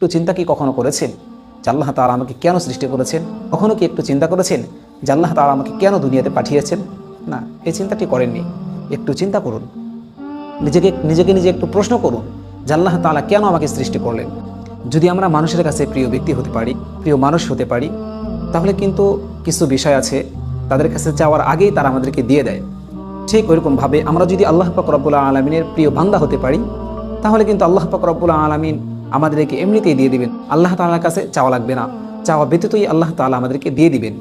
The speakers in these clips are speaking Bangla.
একটু চিন্তা কি কখনো করেছেন যে আল্লাহ তাআলা আমাকে কেন সৃষ্টি করেছেন? কখনো কি একটু চিন্তা করেছেন যে আল্লাহ তাআলা আমাকে কেন দুনিয়াতে পাঠিয়েছেন? না, এই চিন্তাটি করেননি। একটু চিন্তা করুন, নিজে একটু প্রশ্ন করুন যে আল্লাহ তাআলা কেন আমাকে সৃষ্টি করলেন। যদি আমরা মানুষের কাছে প্রিয় ব্যক্তি হতে পারি, প্রিয় মানুষ হতে পারি, তাহলে কিন্তু কিছু বিষয় আছে তাদের কাছে যাওয়ার আগেই তারা আমাদেরকে দিয়ে দেয়। ঠিক ওইরকমভাবে আমরা যদি আল্লাহ পাক রব্বুল আলামিনের প্রিয় বান্দা হতে পারি, তাহলে কিন্তু আল্লাহ পাক রব্বুল আলামিন আমাদেরকে এমনিতেই দিয়ে দিবেন। আল্লাহ তাআলার কাছে চাওয়া লাগবে না, চাওয়া ব্যতীতই আল্লাহ তাআলা আমাদেরকে দিয়ে দিবেন।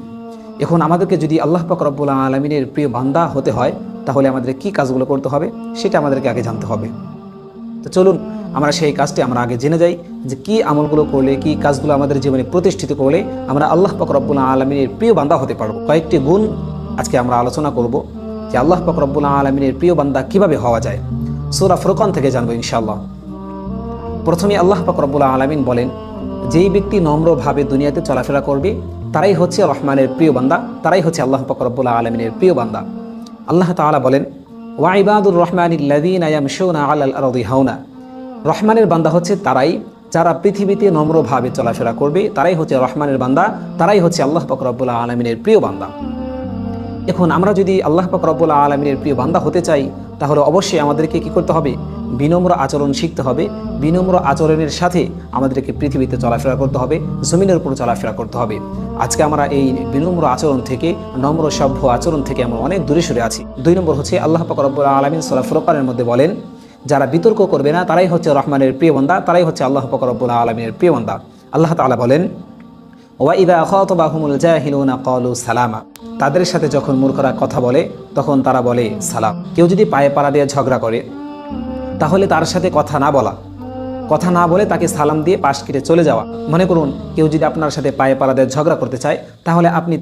এখন আমাদেরকে যদি আল্লাহ পাক রব্বুল আলামিনের প্রিয় বান্দা হতে হয়, তাহলে আমাদের কি কাজগুলো করতে হবে সেটা আমাদেরকে আগে জানতে হবে। তো চলুন আমরা সেই কাজটি আমরা আগে জেনে যাই যে কি আমলগুলো করলে, কি কাজগুলো আমাদের জীবনে প্রতিষ্ঠিত করলে আমরা আল্লাহ পাক রব্বুল আলামিনের প্রিয় বান্দা হতে পারবো। কয়েকটি গুণ আজকে আমরা আলোচনা করব যে আল্লাহ পাক রব্বুল আলামিনের প্রিয় বান্দা কিভাবে হওয়া যায়। সূরা ফুরকান থেকে জানবো ইনশাআল্লাহ। প্রথমে আল্লাহ পাক রব্বুল আলামিন বলেন, যেই ব্যক্তি নম্রভাবে দুনিয়াতে চলাফেরা করবে তারাই হচ্ছে রহমানের প্রিয় বান্দা, তারাই হচ্ছে আল্লাহ পাক রব্বুল আলামিনের প্রিয় বান্দা। আল্লাহ তাআলা বলেন, ওয়া ইবাদুর রহমানিল্লাযীনা ইয়ামশুনা আলাল আরদি হাওনা। রহমানের বান্দা হচ্ছে তারাই যারা পৃথিবীতে নম্রভাবে চলাফেরা করবে, তারাই হচ্ছে রহমানের বান্দা, তারাই হচ্ছে আল্লাহ পাক রব্বুল আলামিনের প্রিয় বান্দা। এখন আমরা যদি আল্লাহ পাক রব্বুল আলামিনের প্রিয় বান্দা হতে চাই, তাহলে অবশ্যই আমাদেরকে কি করতে হবে? বিনম্র আচরণ শিখতে হবে। বিনম্র আচরণের সাথে আমাদেরকে পৃথিবীতে চলাফেরা করতে হবে, জমিনের উপর চলাফেরা করতে হবে। আজকে আমরা এই বিনম্র আচরণ থেকে, নম্র সভ্য আচরণ থেকে আমরা অনেক দূরে সরে আছি। 2 নম্বর হচ্ছে আল্লাহ পাক রব্বুল আলামিন সূরা ফুরকানের মধ্যে বলেন, যারা বিতর্ক করবে না তারাই হচ্ছে রহমানের প্রিয় বান্দা, তারাই হচ্ছে আল্লাহ পাক রব্বুল আলামিনের প্রিয় বান্দা। আল্লাহ তাআলা বলেন, ওয়া ইযা খাতাবাহুমুল জাহিলুনা ক্বালু সালামা। তাদের সাথে যখন মূর্খরা কথা বলে তখন তারা বলে সালাম। কেউ যদি পায়ে পাড়া দিয়ে ঝগড়া করে, তাহলে তার সাথে কথা না বলে তাকে সালাম দিয়ে পাশ কেটে চলে যাওয়া। মনে করুন কেউ যদি আপনার সাথে পায়ে পাড়া দিয়ে ঝগড়া করতে চায়, তাহলে আপনি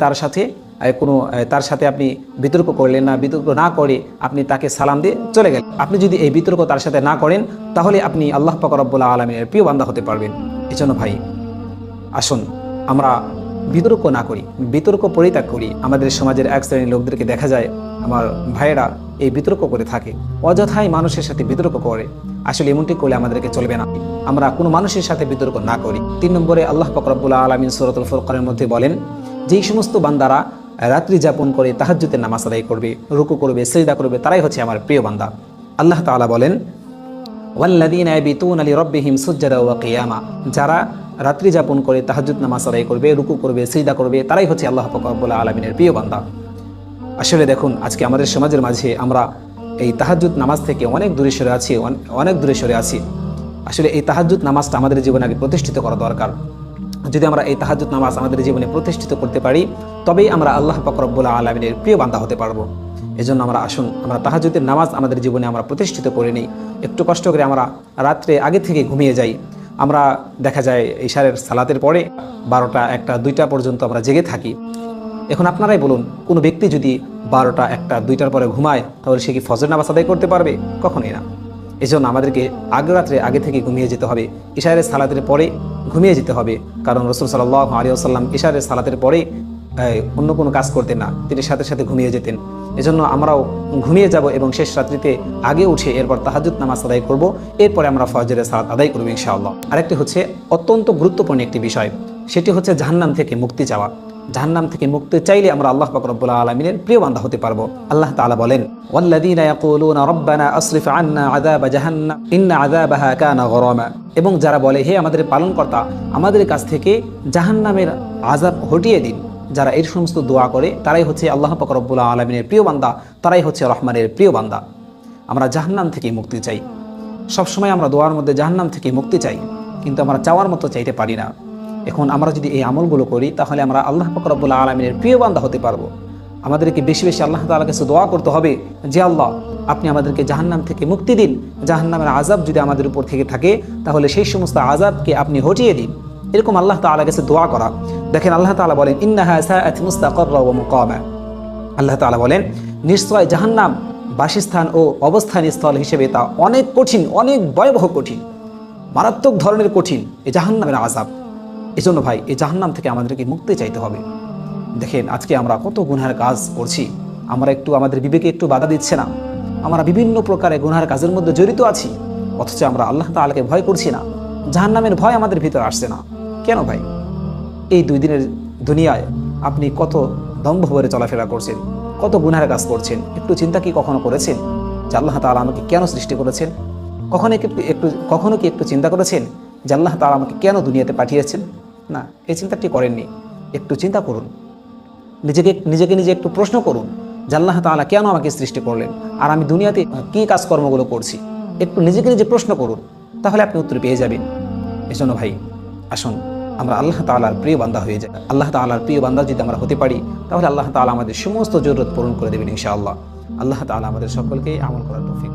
তার সাথে আপনি বিতর্ক করলেন না, বিতর্ক না করে আপনি তাকে সালাম দিয়ে চলে গেলেন। আপনি যদি এই বিতর্ক তার সাথে না করেন, তাহলে আপনি আল্লাহ পাক রব্বুল আলামিনের প্রিয় বান্দা হতে পারবেন। এজন্য ভাই আসুন আমরা বিতর্ক না করি, বিতর্ক পরিত্যাগ করি। আমাদের সমাজের এক শ্রেণীর লোকদেরকে দেখা যায়, আমার ভাইয়েরা এই বিতর্ক করে থাকে, অযথাই মানুষের সাথে বিতর্ক করে। আসলে এমনটি করলে আমাদেরকে চলবে না। আমরা কোনো মানুষের সাথে বিতর্ক না করি। 3 নম্বরে আল্লাহ পাক রব্বুল আলামিন সূরাতুল ফুরকানের মধ্যে বলেন, যেই সমস্ত বান্দারা রাত্রি যাপন করে তাহাজ্জুদের নামাজ আদায় করবে, রুকু করবে, সিজদা করবে, তারাই হচ্ছে আমার প্রিয় বান্দা। আল্লাহ তাআলা বলেন, ওয়াল্লাযীনা ইয়াবিতুনা লিরাব্বিহিম সুজদান ওয়া কিয়ামা। যারা রাত্রি যাপন করে তাহাজ্জুদ নামাজ আদায় করবে, রুকু করবে, সিজদা করবে, তারাই হচ্ছে আল্লাহ পাক রব্বুল আলামিনের প্রিয় বান্দা। আসলে দেখুন আজকে আমাদের সমাজের মাঝে আমরা এই তাহাজ্জুদ নামাজ থেকে অনেক দূরে সরে আছি। আসলে এই তাহাজ্জুদ নামাজটা আমাদের জীবনে আগে প্রতিষ্ঠিত করা দরকার। যদি আমরা এই তাহাজ্জুদ নামাজ আমাদের জীবনে প্রতিষ্ঠিত করতে পারি, তবেই আমরা আল্লাহ পাক রব্বুল আলামিনের প্রিয় বান্দা হতে পারবো। এজন্য আসুন আমরা তাহাজ্জুদের নামাজ আমাদের জীবনে আমরা প্রতিষ্ঠিত করে নিই। একটু কষ্ট করে আমরা রাত্রে আগে থেকে ঘুমিয়ে যাই। আমরা দেখা যায় ইশারের সালাতের পরে 12টা, 1টা, 2টা পর্যন্ত আমরা জেগে থাকি। এখন আপনারাই বলুন, কোনো ব্যক্তি যদি 12টা, 1টা, 2টার পরে ঘুমায়, তাহলে সে কি ফজর নামাজ আদায় করতে পারবে? কখনোই না। এজন্য আমাদেরকে রাত্রে আগে থেকে ঘুমিয়ে যেতে হবে। ইশারের সালাতের পরে ঘুমিয়ে যেতে হবে, কারণ রাসূল সাল্লাল্লাহু আলাইহি ওয়াসাল্লাম ইশারের সালাতের পরে অন্য কোনো কাজ করতেন না, তিনি সাথে সাথে ঘুমিয়ে যেতেন। এজন্য আমরাও ঘুমিয়ে যাব এবং শেষ রাত্রিতে আগে উঠে এরপর তাহাজ্জুদ নামাজ আদায় করব, এরপরে আমরা ফজরের সালাত আদায় করব ইনশাআল্লাহ। আরেকটি হচ্ছে অত্যন্ত গুরুত্বপূর্ণ একটি বিষয়, সেটি হচ্ছে জাহান্নাম থেকে মুক্তি চাওয়া। জাহান্নাম থেকে মুক্তি চাইলে আমরা আল্লাহ পাক রব্বুল আলামিনের প্রিয় বান্দা হতে পারবো। আল্লাহ তাআলা বলেন, ওয়াল্লাযীনা ইয়াকুলুনা রাব্বানা আসরিফ আন্না আযাবা জাহান্নাম ইন্না আযাবাহা কানা গরামা। এবং যারা বলে, হে আমাদের পালনকর্তা, আমাদের কাছ থেকে জাহান্নামের আযাব হটিয়ে দিন। যারা এই সমস্ত দোয়া করে তারাই হচ্ছে আল্লাহ পাক রব্বুল আলামিনের প্রিয় বান্দা, তারাই হচ্ছে রহমানের প্রিয় বান্দা। আমরা জাহান্নাম থেকে মুক্তি চাই। সবসময় আমরা দোয়ার মধ্যে জাহান্নাম থেকে মুক্তি চাই, কিন্তু আমরা চাওয়ার মতো চাইতে পারি না। এখন আমরা যদি এই আমলগুলো করি, তাহলে আমরা আল্লাহ পাক রব্বুল আলামিনের প্রিয় বান্দা হতে পারবো। আমাদেরকে বেশি বেশি আল্লাহ তাআলার কাছে দোয়া করতে হবে যে আল্লাহ, আপনি আমাদেরকে জাহান্নাম থেকে মুক্তি দিন। জাহান্নামের আযাব যদি আমাদের উপর থেকে থাকে, তাহলে সেই সমস্ত আযাবকে আপনি হটিয়ে দিন। এরকম আল্লাহ তাআলার কাছে দোয়া করা। দেখেন আল্লাহ তাআলা বলেন, ইন্নাহা সাআত মুস্তাকাররা ওয়া মুকামা। আল্লাহ তাআলা বলেন, নিশ্চয় জাহান্নাম বাসস্থান ও অবস্থান স্থল হিসেবে তা অনেক কঠিন, অনেক ভয়াবহ কঠিন, মারাত্মক ধরনের কঠিন এই জাহান্নামের আযাব। এজন্য ভাই, এই জাহান্নাম থেকে আমাদেরকে মুক্তি চাইতে হবে। দেখেন আজকে আমরা কত গুনাহের কাজ করছি, আমাদের বিবেকে একটু বাধা দিচ্ছে না। আমরা বিভিন্ন প্রকারের গুনাহের কাজের মধ্যে জড়িত আছি, অথচ আমরা আল্লাহ তাআলাকে ভয় করছি না। জাহান্নামের ভয় আমাদের ভিতরে আসছে না কেন ভাই? এই 2 দিনের দুনিয়ায় আপনি কত দম্ভ ভরে চলাফেরা করছেন, কত গুনাহের কাজ করছেন, একটু চিন্তা কি কখনো করেছেন যে আল্লাহ তাআলা আমাকে কেন সৃষ্টি করেছেন? কখনো কি একটু চিন্তা করেছেন যে আল্লাহ তাআলা আমাকে কেন দুনিয়াতে পাঠিয়েছেন? না, এই চিন্তাটি করেননি। একটু চিন্তা করুন, নিজে একটু প্রশ্ন করুন যে আল্লাহ তাআলা কেন আমাকে সৃষ্টি করলেন, আর আমি দুনিয়াতে কী কাজকর্মগুলো করছি। একটু নিজে প্রশ্ন করুন, তাহলে আপনি উত্তর পেয়ে যাবেন। এজন্য ভাই, আসুন আমরা আল্লাহ তাআলার প্রিয় বান্দা হয়ে যাই। আল্লাহ তাআলার প্রিয় বান্দা যদি আমরা হতে পারি, তাহলে আল্লাহ তাআলা আমাদের সমস্ত জরুরত পূরণ করে দেবেন ইনশাআল্লাহ। আল্লাহ তাআলা আমাদের সকলকে আমল করার তৌফিক